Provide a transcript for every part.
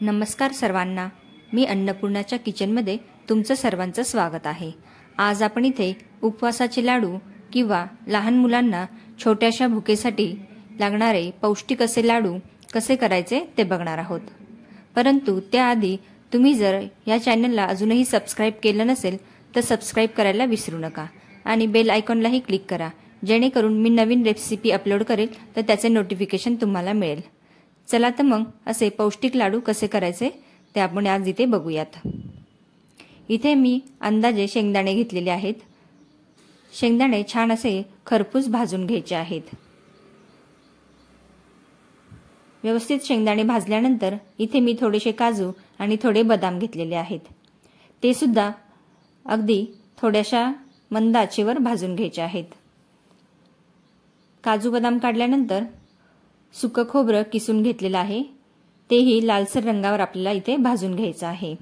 नमस्कार सर्वांना, मी अन्नपूर्णाच्या किचनमध्ये तुमचं सर्वांचं स्वागत आहे। आज आपण इथे उपवासाचे लाडू किंवा लहान मुलांना छोट्याशा भुकेसाठी लागणारे पौष्टिक असे लाडू कसे करायचे ते बघणार आहोत। परंतु त्याआधी तुम्ही जर या चॅनलला अजूनही सबस्क्राइब केलं नसेल तर सबस्क्राइब करायला विसरू नका आणि बेल आयकॉनलाही क्लिक करा, जेणेकरून मी नवीन रेसिपी अपलोड करेल तर त्याचे नोटिफिकेशन तुम्हाला मिळेल। चला तर मग असे पौष्टिक लाडू कसे करायचे ते आपण आज इथे बघूयात। इथे मी अंदाजे शेंगदाणे घेतलेले आहेत। शेंगदाणे छान असे खरपूस भाजून घ्यायचे आहेत। व्यवस्थित शेंगदाणे भाजल्यानंतर इथे मी थोडेसे काजू आणि थोडे बदाम घेतलेले आहेत। ते सुद्धा अगदी थोड्याशा मंद आचेवर भाजून घ्यायचे आहेत। काजू बदाम काढल्यानंतर सुकं खोबरं किसून घेतलेलं आहे, तेही लालसर रंगावर आपल्याला इथे भाजून घ्यायचं आहे।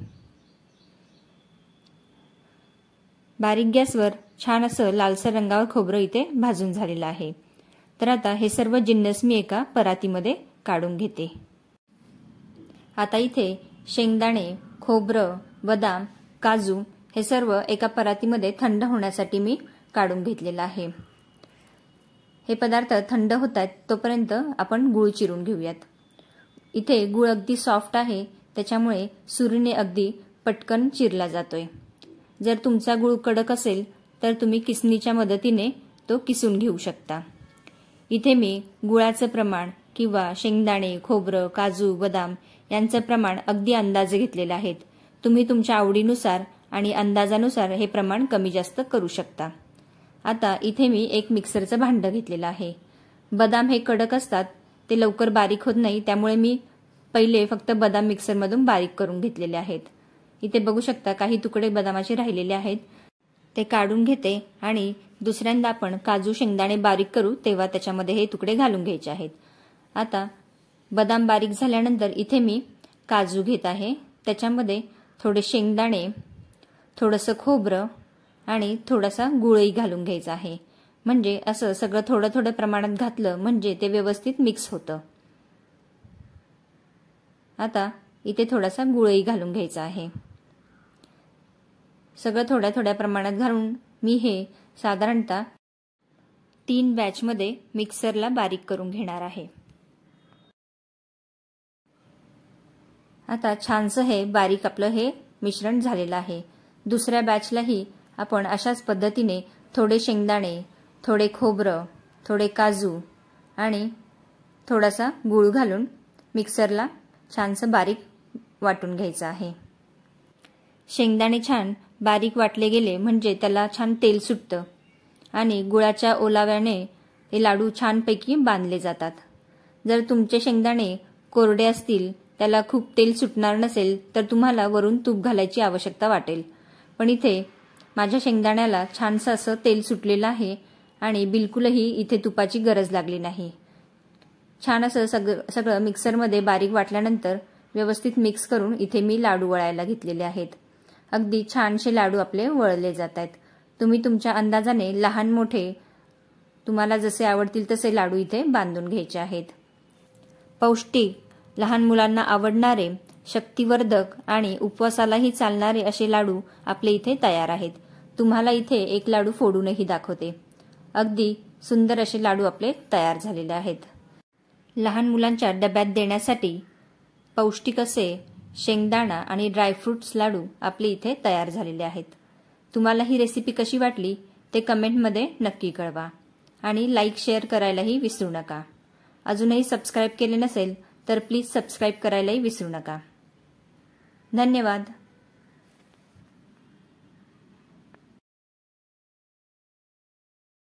बारीक गॅसवर छान असं लालसर रंगावर खोबरं इथे भाजून झालेलं आहे। तर आता हे सर्व जिन्नस मी एका परातीमध्ये काढून घेते। आता इथे शेंगदाणे, खोबरं, बदाम, काजू हे सर्व एका परातीमध्ये थंड होण्यासाठी मी काढून घेतलेलं आहे। हे पदार्थ थंड होतात तोपर्यंत आपण गूळ चिरून घेऊयात। इथे गूळ अगदी सॉफ्ट आहे, त्याच्यामुळे सुरीने अगदी पटकन चिरला जातोय। जर तुमचा गूळ कडक असेल तर तुम्ही किसणीच्या मदतीने तो किसून घेऊ शकता। इथे मी गुळाचं प्रमाण किंवा शेंगदाणे, खोबरं, काजू, बदाम यांचं प्रमाण अगदी अंदाजे घेतलेले आहेत। तुम्ही तुमच्या आवडीनुसार आणि अंदाजानुसार हे प्रमाण कमी जास्त करू शकता। आता इथे मी एक मिक्सरचं भांडं घेतलेलं आहे। बदाम हे कडक असतात, ते लवकर बारीक होत नाही, त्यामुळे मी पहिले फक्त बदाम मिक्सरमधून बारीक करून घेतलेले आहेत। इथे बघू शकता काही तुकडे बदामाचे राहिलेले आहेत, ते काढून घेते आणि दुसऱ्यांदा आपण काजू शेंगदाणे बारीक करू तेव्हा त्याच्यामध्ये हे तुकडे घालून घ्यायचे आहेत। आता बदाम बारीक झाल्यानंतर इथे मी काजू घेत आहे, त्याच्यामध्ये थोडे शेंगदाणे, थोडंसं खोबरं आणि थोडासा गुळही घालून घ्यायचा आहे। म्हणजे असं सगळं थोडं थोडं प्रमाणात घातलं म्हणजे ते व्यवस्थित मिक्स होतं। आता इथे थोडासा गुळही घालून घ्यायचा आहे। सगळं थोड्या थोड्या प्रमाणात घालून मी हे साधारणतः 3 बॅचमध्ये मिक्सरला बारीक करून घेणार आहे। आता छानसं हे बारीक आपलं हे मिश्रण झालेलं आहे। दुसऱ्या बॅचलाही आपण अशाच पद्धतीने थोडे शेंगदाणे, थोडे खोबरं, थोडे काजू आणि थोडासा गूळ घालून मिक्सरला छानसं बारीक वाटून घ्यायचं आहे। शेंगदाणे छान बारीक वाटले गेले म्हणजे त्याला छान तेल सुटतं आणि गुळाच्या ओलाव्याने ते लाडू छानपैकी बांधले जातात। जर तुमचे शेंगदाणे कोरडे असतील, त्याला खूप तेल सुटणार नसेल तर तुम्हाला वरून तूप घालायची आवश्यकता वाटेल, पण इथे माझ्या शेंगदाण्याला छानसं असं तेल सुटलेलं आहे आणि बिलकुलही इथे तुपाची गरज लागली नाही। छान असं सगळं मिक्सरमध्ये बारीक वाटल्यानंतर व्यवस्थित मिक्स करून इथे मी लाडू वळायला घेतलेले आहेत। अगदी छानसे लाडू आपले वळले जात आहेत। तुम्ही तुमच्या अंदाजाने लहान मोठे तुम्हाला जसे आवडतील तसे लाडू इथे बांधून घ्यायचे आहेत। पौष्टिक, लहान मुलांना आवडणारे, शक्तिवर्धक आणि उपवासालाही चालणारे असे लाडू आपले इथे तयार आहेत। तुम्हाला इथे एक लाडू फोडूनही दाखवते। अगदी सुंदर असे लाडू आपले तयार झालेले आहेत। लहान मुलांच्या डब्यात देण्यासाठी पौष्टिक असे शेंगदाणा आणि ड्रायफ्रुट्स लाडू आपले इथे तयार झालेले आहेत। तुम्हाला ही रेसिपी कशी वाटली ते कमेंटमध्ये नक्की कळवा आणि लाईक शेअर करायलाही विसरू नका। अजूनही सबस्क्राइब केले नसेल तर प्लीज सबस्क्राइब करायलाही विसरू नका। धन्यवाद।